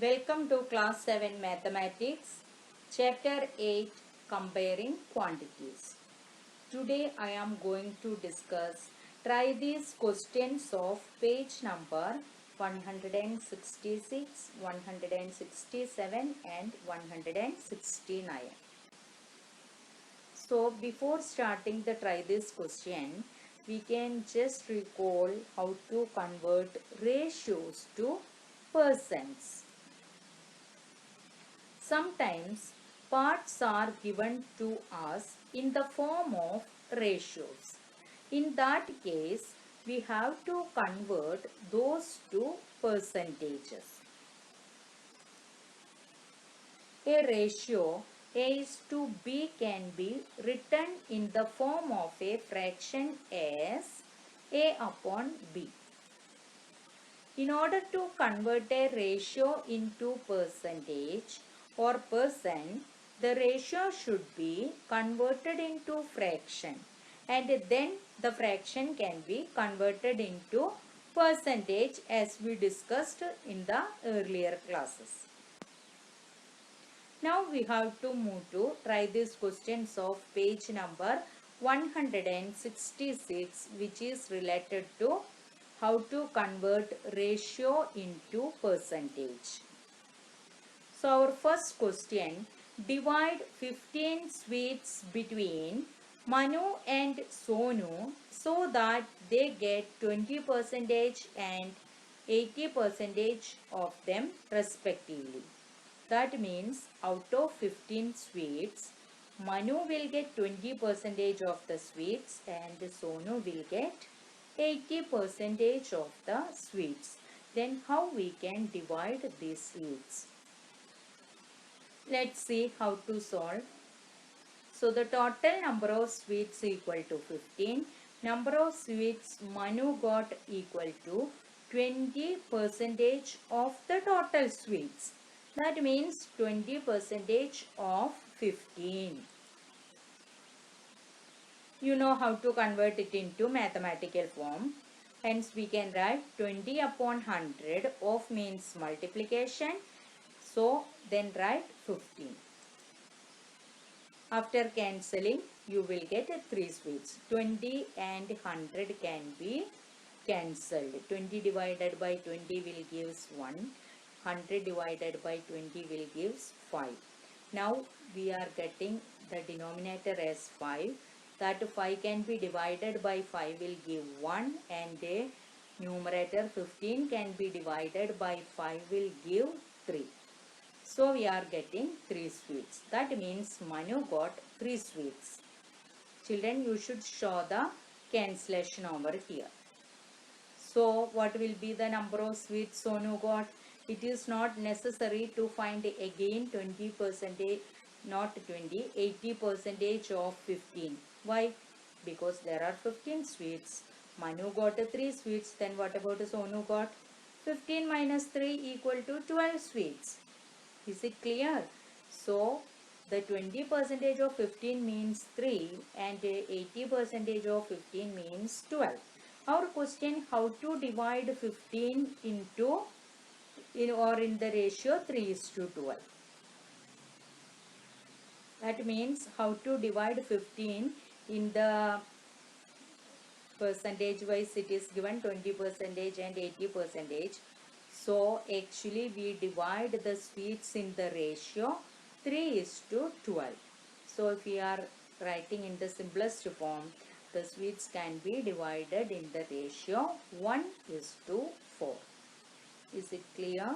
Welcome to class 7 mathematics, chapter 8 comparing quantities. Today I am going to discuss try these questions of page number 166, 167 and 169. So before starting the try this question, we can just recall how to convert ratios to percents. Sometimes parts are given to us in the form of ratios. In that case, we have to convert those to percentages. A ratio A is to B can be written in the form of a fraction as A upon B. In order to convert a ratio into percentage or percent, the ratio should be converted into fraction and then the fraction can be converted into percentage as we discussed in the earlier classes. Now we have to move to try these questions of page number 166, which is related to how to convert ratio into percentage. So our first question, divide 15 sweets between Manu and Sonu so that they get 20% and 80% of them respectively. That means out of 15 sweets, Manu will get 20% of the sweets and Sonu will get 80% of the sweets. Then how we can divide these sweets? Let's see how to solve. So the total number of sweets equal to 15. Number of sweets Manu got equal to 20% of the total sweets. That means 20% of 15. You know how to convert it into mathematical form. Hence we can write 20 upon 100 of means multiplication. So then write 15. After cancelling, you will get 3 sweets. 20 and 100 can be cancelled. 20 divided by 20 will give 1. 100 divided by 20 will give 5. Now we are getting the denominator as 5. That 5 can be divided by 5 will give 1 and the numerator 15 can be divided by 5 will give 3. So we are getting 3 sweets. That means Manu got 3 sweets. Children, you should show the cancellation over here. So what will be the number of sweets Sonu got? It is not necessary to find again 20%, not 20, 80% of 15. Why? Because there are 15 sweets. Manu got 3 sweets. Then what about Sonu got? 15 minus 3 equal to 12 sweets. Is it clear? So the 20% of 15 means 3 and 80% of 15 means 12. Our question, how to divide 15 into in the ratio 3 is to 12. That means how to divide 15 in the percentage wise it is given 20% and 80%. So actually we divide the sweets in the ratio 3 is to 12. So if we are writing in the simplest form, the sweets can be divided in the ratio 1 is to 4. Is it clear?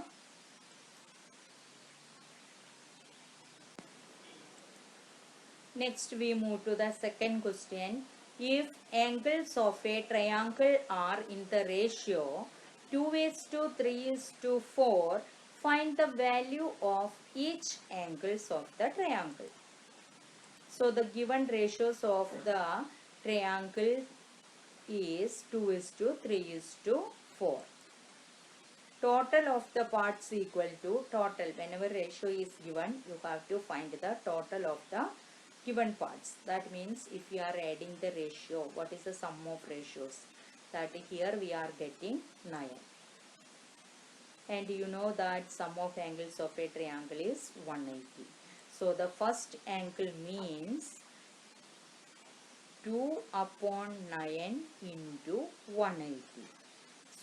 Next we move to the second question. If angles of a triangle are in the ratio 2 is to 3 is to 4, find the value of each angles of the triangle. So the given ratios of the triangle is 2 is to 3 is to 4. Total of the parts equal to total. Whenever ratio is given, you have to find the total of the given parts. That means if we are adding the ratio, what is the sum of ratios? That here we are getting 9. and you know that sum of angles of a triangle is 180. So the first angle means 2 upon 9 into 180.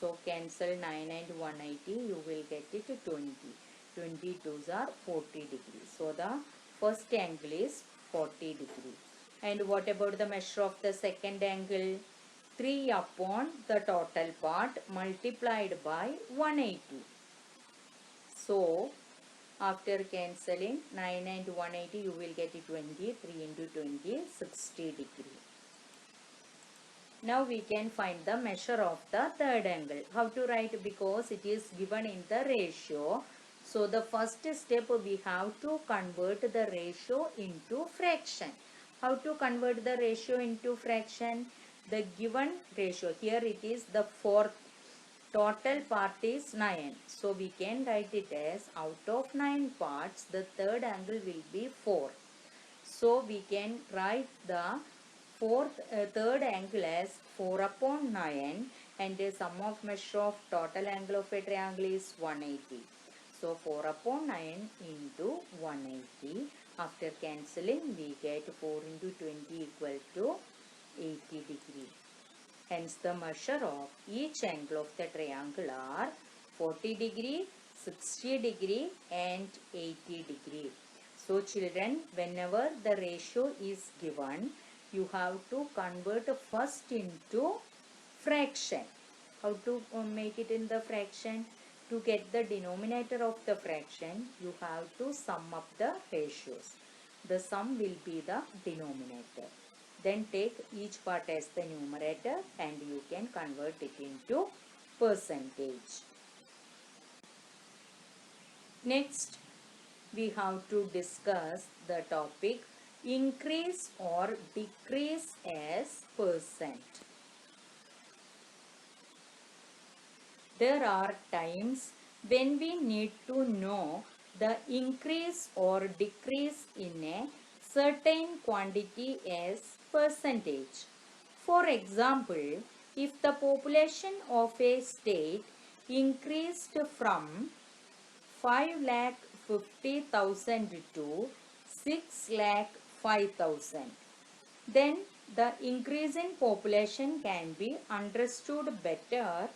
So cancel 9 and 180, you will get it to 20. 22s are 40 degrees. So the first angle is 40 degrees. And what about the measure of the second angle? 3 upon the total part multiplied by 180. So after cancelling 9 and 180, you will get 20. 3 into 20, 60 degree. Now we can find the measure of the third angle. How to write? Because it is given in the ratio. So the first step we have to convert the ratio into fraction. How to convert the ratio into fraction? The given ratio, here it is the fourth, total part is 9. So we can write it as out of 9 parts, the third angle will be 4. So we can write the third angle as 4 upon 9, and the sum of measure of total angle of a triangle is 180. So 4 upon 9 into 180. After cancelling, we get 4 into 20 equal to 80 degree. Hence the measure of each angle of the triangle are 40 degree, 60 degree and 80 degree. So children, whenever the ratio is given, you have to convert first into fraction. How to make it in the fraction? To get the denominator of the fraction, you have to sum up the ratios. The sum will be the denominator. Then take each part as the numerator and you can convert it into percentage. Next, we have to discuss the topic increase or decrease as percent. There are times when we need to know the increase or decrease in a certain quantity as percentage. For example, if the population of a state increased from 5,50,000 to 6,05,000, then the increase in population can be understood better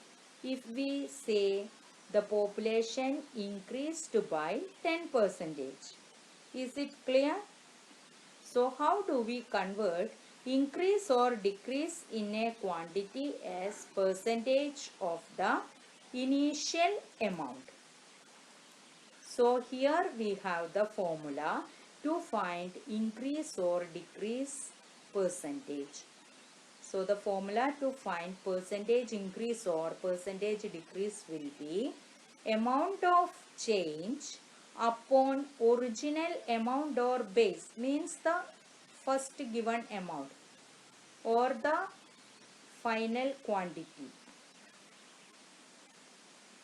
if we say the population increased by 10%. Is it clear? So how do we convert increase or decrease in a quantity as percentage of the initial amount? So here we have the formula to find increase or decrease percentage. So the formula to find percentage increase or percentage decrease will be amount of change upon original amount or base, means the first given amount or the final quantity,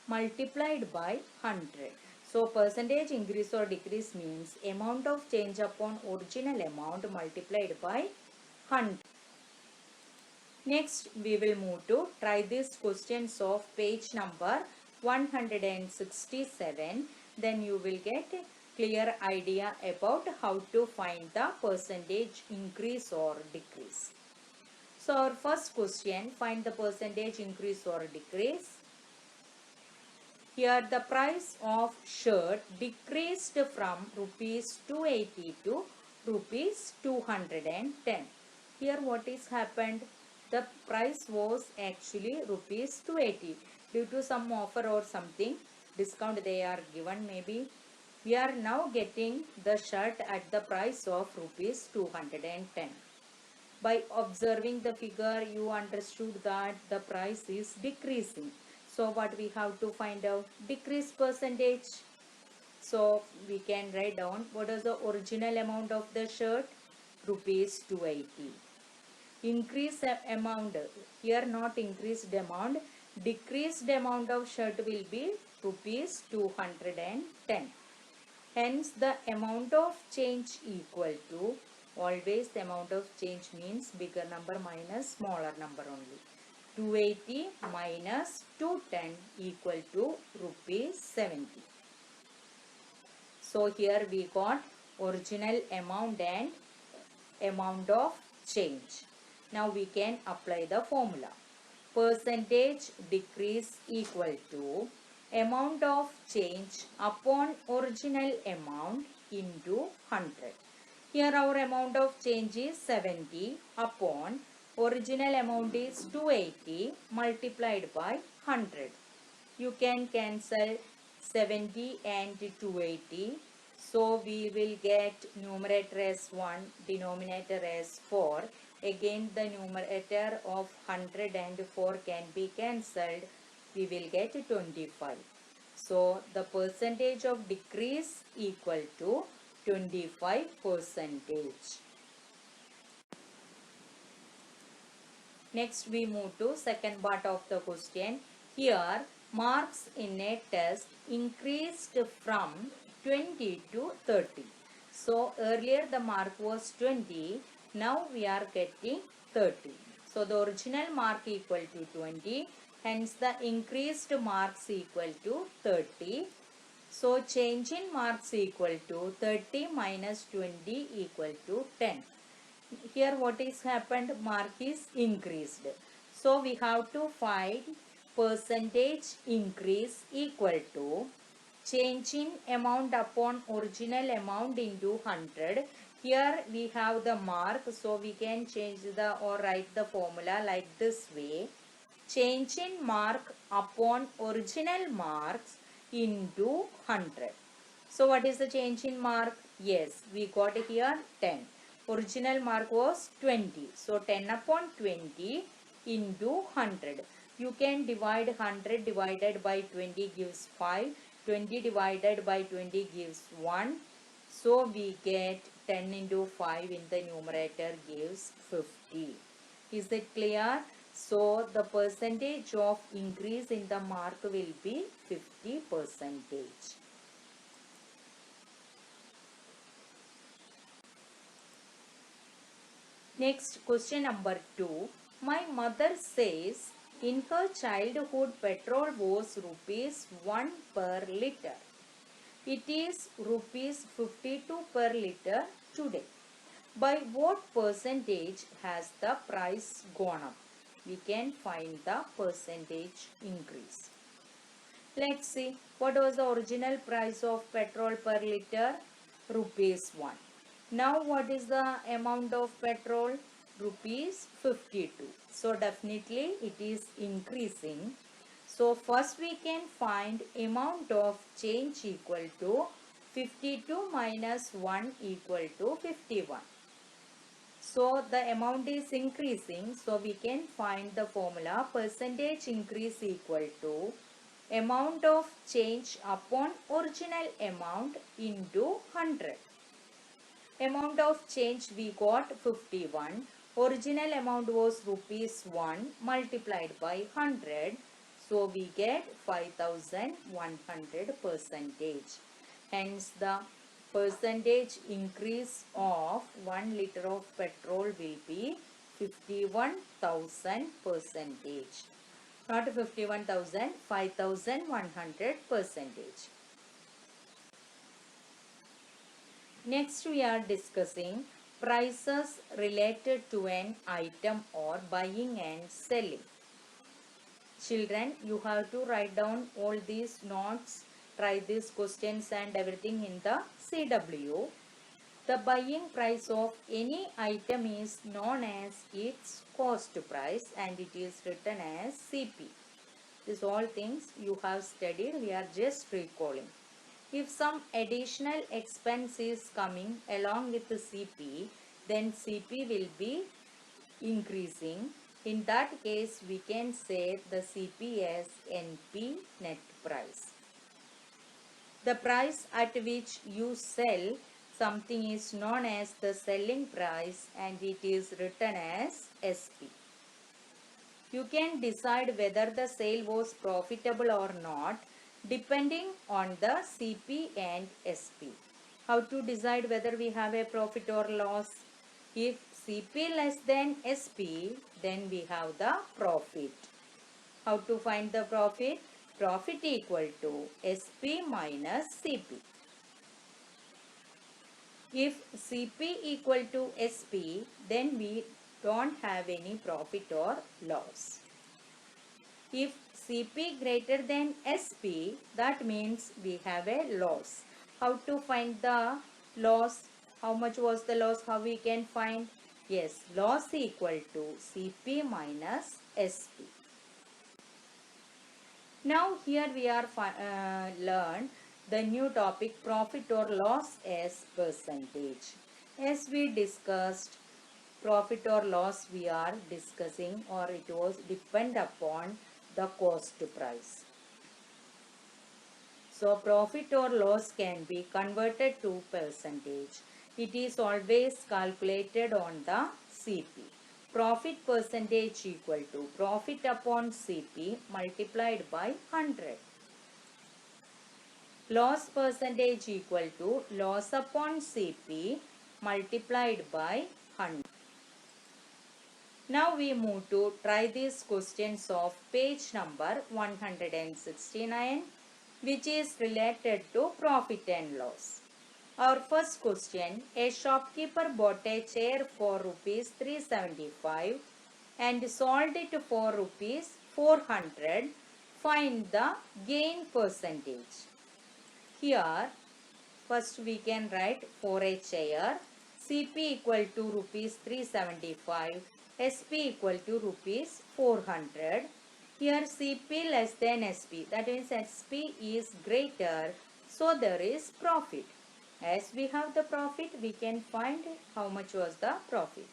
multiplied by 100. So percentage increase or decrease means amount of change upon original amount multiplied by 100. Next, we will move to try these questions of page number 167. Then you will get a clear idea about how to find the percentage increase or decrease. So our first question, find the percentage increase or decrease. Here the price of shirt decreased from rupees 280 to rupees 210. Here what is happened? The price was actually rupees 280. Due to some offer or something, discount they are given maybe. We are now getting the shirt at the price of rupees 210. By observing the figure, you understood that the price is decreasing. So what we have to find out? Decrease percentage. So we can write down what is the original amount of the shirt? Rupees 280. Increase amount, here not increased amount, decreased amount of shirt will be rupees 210. Hence the amount of change equal to, always the amount of change means bigger number minus smaller number only, 280 minus 210 equal to rupees 70. So here we got original amount and amount of change. Now we can apply the formula. Percentage decrease equal to amount of change upon original amount into 100. Here our amount of change is 70 upon original amount is 280 multiplied by 100. You can cancel 70 and 280. So we will get numerator as 1, denominator as 4. Again the numerator of 100 and 4 can be cancelled. We will get 25. So the percentage of decrease equal to 25%. Next we move to second part of the question. Here marks in a test increased from 20 to 30. So earlier the mark was 20. Now we are getting 30. So the original mark equal to 20. Hence the increased marks equal to 30. So change in marks equal to 30 minus 20 equal to 10. Here what is happened? Mark is increased. So we have to find percentage increase equal to change in amount upon original amount into 100. Here we have the mark, so we can change the or write the formula like this way. Change in mark upon original marks into 100. So what is the change in mark? Yes, we got here 10. Original mark was 20. So 10 upon 20 into 100. You can divide 100 divided by 20 gives 5. 20 divided by 20 gives 1. So we get 10 into 5 in the numerator gives 50. Is it clear? So the percentage of increase in the mark will be 50%. Next, question number 2. My mother says in her childhood petrol was rupees 1 per liter. It is rupees 52 per liter today. By what percentage has the price gone up? We can find the percentage increase. Let's see what was the original price of petrol per liter? Rupees 1. Now what is the amount of petrol? Rupees 52. So definitely it is increasing. So first we can find amount of change equal to 52 minus 1 equal to 51. So the amount is increasing. So we can find the formula percentage increase equal to amount of change upon original amount into 100. Amount of change we got 51. Original amount was rupees 1 multiplied by 100. So we get 5100 percentage. Hence the percentage increase of 1 liter of petrol will be 51,000 percentage. Not 51,000, 5100 percentage. Next we are discussing prices related to an item or buying and selling. Children, you have to write down all these notes, try these questions and everything in the CW. The buying price of any item is known as its cost price and it is written as CP. These all things you have studied, we are just recalling. If some additional expense is coming along with the CP, then CP will be increasing. In that case, we can say the CP as NP, net price. The price at which you sell something is known as the selling price and it is written as SP. You can decide whether the sale was profitable or not depending on the CP and SP. How to decide whether we have a profit or loss? If CP less than SP, then we have the profit. How to find the profit? Profit equal to SP minus CP. If CP equal to SP, then we don't have any profit or loss. If CP greater than SP, that means we have a loss. How to find the loss? How much was the loss? How we can find? Yes, loss equal to CP minus SP. Now here we are learned the new topic profit or loss as percentage. As we discussed, profit or loss we are discussing, or it was depend upon the cost price. So profit or loss can be converted to percentage. It is always calculated on the CP. Profit percentage equal to profit upon CP multiplied by 100. Loss percentage equal to loss upon CP multiplied by 100. Now we move to try these questions of page number 169, which is related to profit and loss. Our first question, a shopkeeper bought a chair for rupees 375 and sold it for rupees 400. Find the gain percentage. Here, first we can write for a chair, CP equal to rupees 375, SP equal to rupees 400. Here CP less than SP, that means SP is greater, so there is profit. As we have the profit, we can find how much was the profit.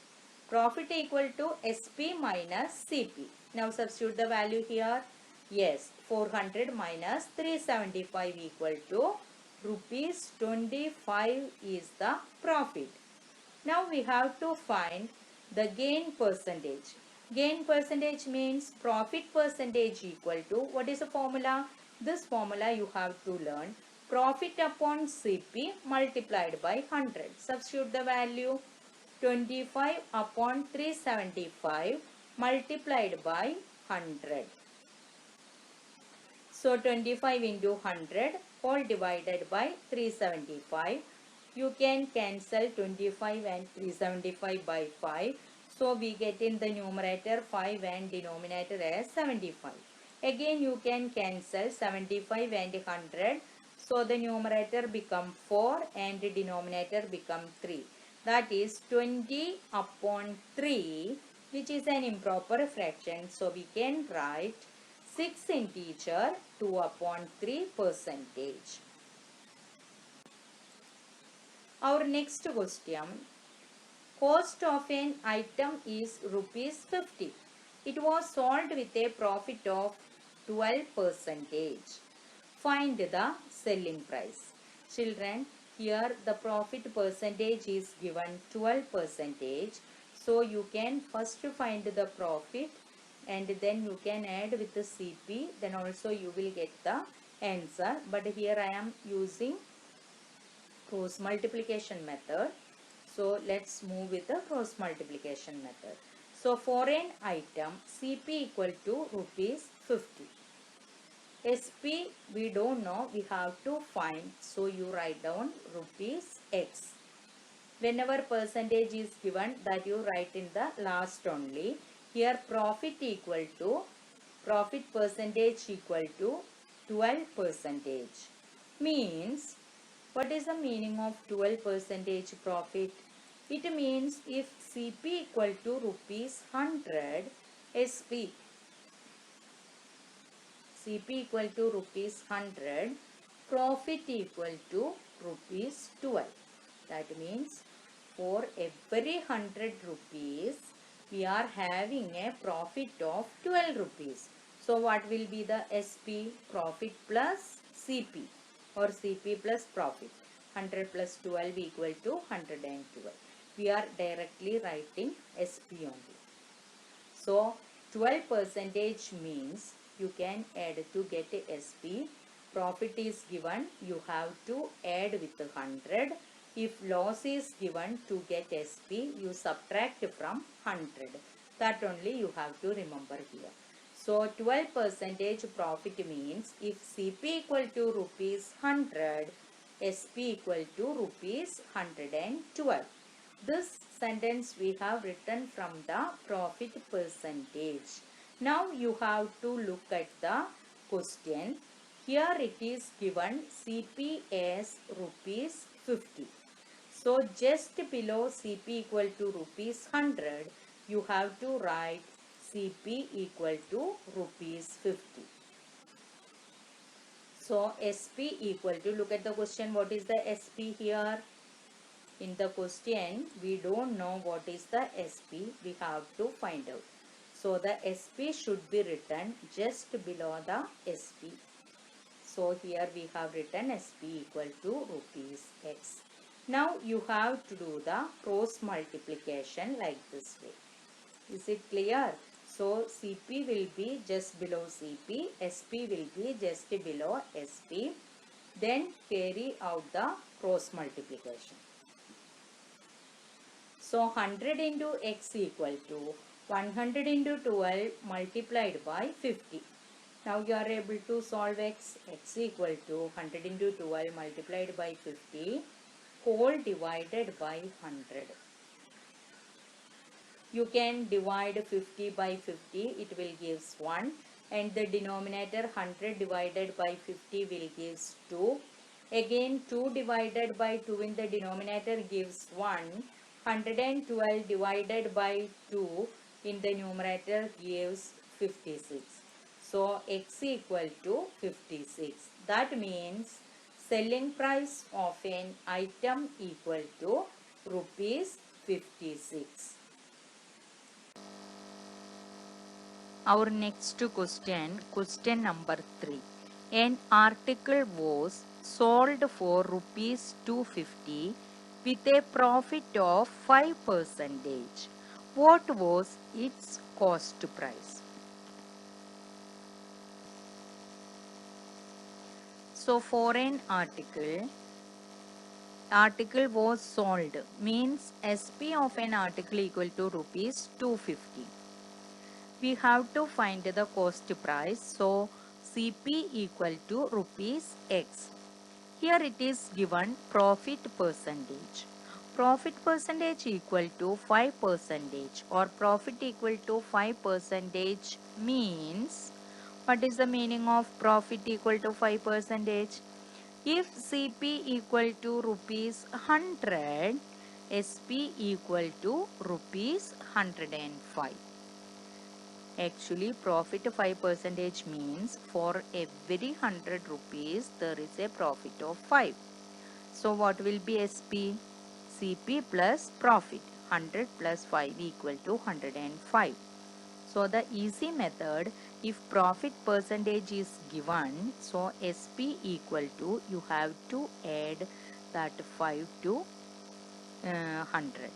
Profit equal to SP minus CP. Now substitute the value here. Yes, 400 minus 375 equal to rupees 25 is the profit. Now we have to find the gain percentage. Gain percentage means profit percentage equal to, what is the formula? This formula you have to learn. Profit upon CP multiplied by 100. Substitute the value. 25 upon 375 multiplied by 100. So 25 into 100 all divided by 375. You can cancel 25 and 375 by 5. So we get in the numerator 5 and denominator as 75. Again you can cancel 75 and 100. So the numerator become 4 and the denominator become 3. That is 20 upon 3, which is an improper fraction. So we can write 6 integer 2 upon 3 percentage. Our next question. Cost of an item is rupees 50. It was sold with a profit of 12%. Find the selling price. Children, here the profit percentage is given 12%. So you can first find the profit and then you can add with the CP. Then also you will get the answer. But here I am using cross multiplication method. So let's move with the cross multiplication method. So for an item, CP equal to rupees 50. SP we don't know, we have to find. So you write down rupees X. Whenever percentage is given, that you write in the last only. Here profit equal to, profit percentage equal to 12%. Means, what is the meaning of 12% profit? It means if CP equal to rupees 100, SP CP equal to rupees 100, profit equal to rupees 12. That means for every 100 rupees, we are having a profit of 12 rupees. So what will be the SP? Profit plus CP or CP plus profit. 100 plus 12 equal to 112. We are directly writing SP only. So 12% means you can add to get a SP. Profit is given, you have to add with 100. if loss is given to get SP, you subtract from 100. That only you have to remember here. So 12% profit means if CP equal to rupees 100, SP equal to rupees 112. This sentence we have written from the profit percentage. Now you have to look at the question. Here it is given CP as rupees 50. So just below CP equal to rupees 100, you have to write CP equal to rupees 50. So SP equal to, look at the question, what is the SP here? In the question, we don't know what is the SP, we have to find out. So the SP should be written just below the SP. So here we have written SP equal to rupees X. Now you have to do the cross multiplication like this way. Is it clear? So CP will be just below CP, SP will be just below SP. Then carry out the cross multiplication. So 100 into X equal to 100 into 12 multiplied by 50. Now you are able to solve X. X equal to 100 into 12 multiplied by 50 whole divided by 100. You can divide 50 by 50, it will give 1, and the denominator 100 divided by 50 will give 2. Again 2 divided by 2 in the denominator gives 1. 112 divided by 2 in the numerator gives 56. So X equal to 56. That means selling price of an item equal to rupees 56. Our next question, question number 3. An article was sold for rupees 250 with a profit of 5%. What was its cost price? So for an article was sold means SP of an article equal to rupees 250. We have to find the cost price. So CP equal to rupees X. Here it is given profit percentage. Profit percentage equal to 5% or profit equal to 5% means, what is the meaning of profit equal to 5%? If CP equal to rupees 100, SP equal to rupees 105. Actually, profit 5% means for every 100 rupees there is a profit of 5. So what will be SP? CP plus profit. 100 plus 5 equal to 105. So the easy method, if profit percentage is given, so SP equal to, you have to add that 5 to 100.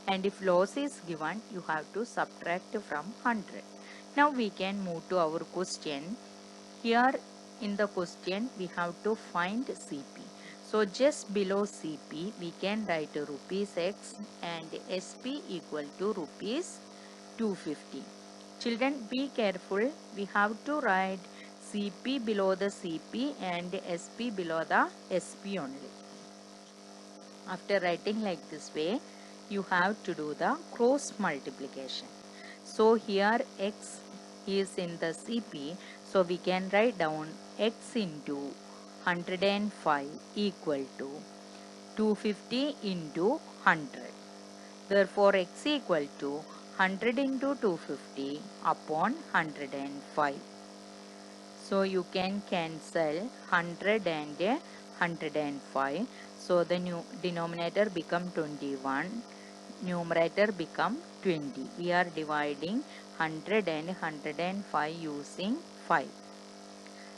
And if loss is given, you have to subtract from 100. Now we can move to our question. Here in the question we have to find CP. So just below CP we can write rupees X and SP equal to rupees 250. Children, be careful. We have to write CP below the CP and SP below the SP only. After writing like this way, you have to do the cross multiplication. So here X is in the CP, so we can write down X into 105 equal to 250 into 100. Therefore X equal to 100 into 250 upon 105. So you can cancel 100 and 105. So the new denominator become 21, numerator become 20. We are dividing 100 and 105 using 5.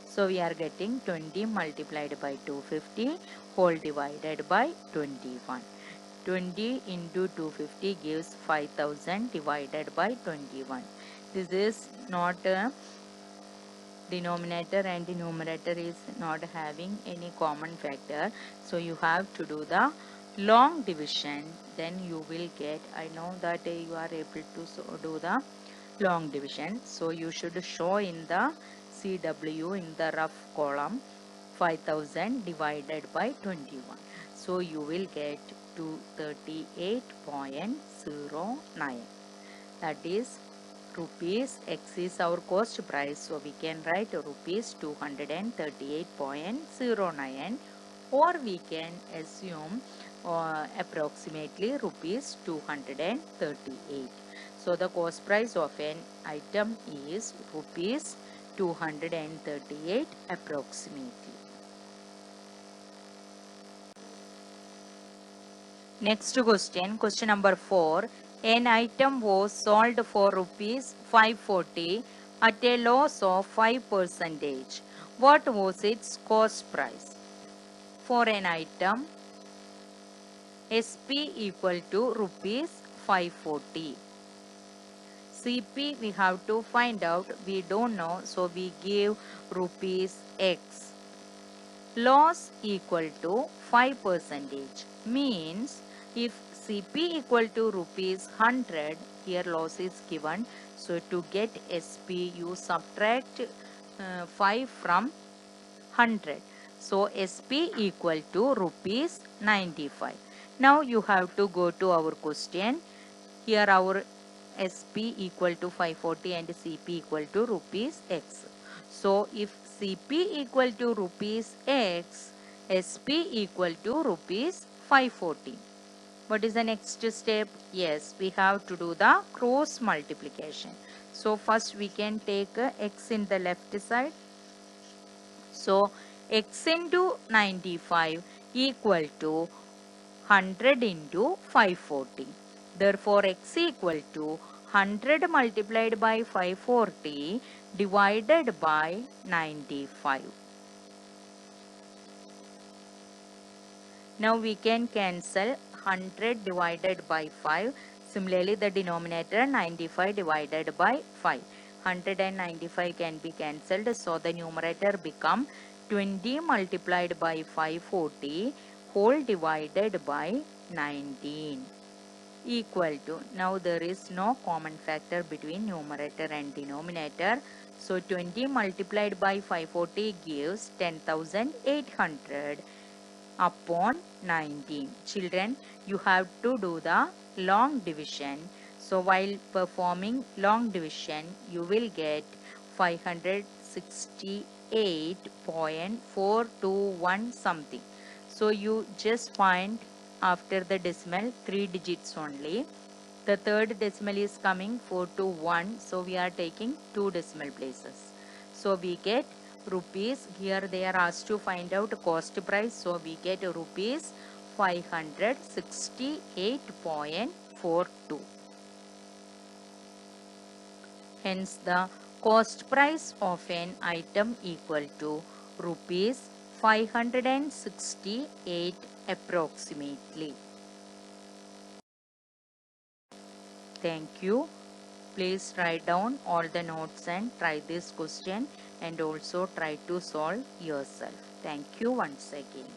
So we are getting 20 multiplied by 250 whole divided by 21. 20 into 250 gives 5000 divided by 21. This is not a denominator and numerator is not having any common factor, so you have to do the long division, then you will get, I know that you are able to do the long division. So you should show in the CW in the rough column 5000 divided by 21. So you will get 238.09. That is rupees, X is our cost price. So we can write rupees 238.09, or we can assume approximately rupees 238. So the cost price of an item is rupees 238 approximately. Next question, question number 4. An item was sold for rupees 540 at a loss of 5%. What was its cost price? For an item, SP equal to rupees 540. CP we have to find out, we don't know, so we give rupees X. Loss equal to 5%, means if CP equal to rupees 100, here loss is given, so to get SP you subtract 5 from 100, so SP equal to rupees 95. Now you have to go to our question. Here our SP equal to 540 and CP equal to rupees X. So if CP equal to rupees X, SP equal to rupees 540. What is the next step? Yes, we have to do the cross multiplication. So first we can take X in the left side. So X into 95 equal to 100 into 540. Therefore, X equal to 100 multiplied by 540 divided by 95. Now we can cancel 100 divided by 5. Similarly, the denominator 95 divided by 5. 100 and 95 can be cancelled. So the numerator become 20 multiplied by 540 whole divided by 19 equal to, now there is no common factor between numerator and denominator. So 20 multiplied by 540 gives 10,800 upon 19. Children, you have to do the long division. So while performing long division, you will get 568.421 something. So you just find after the decimal 3 digits only. The third decimal is coming 4 to 1. So we are taking 2 decimal places. So we get rupees, here they are asked to find out cost price. So we get rupees 568.42. Hence the cost price of an item equal to rupees 568 approximately. Thank you. Please write down all the notes and try this question, and also try to solve yourself. Thank you once again.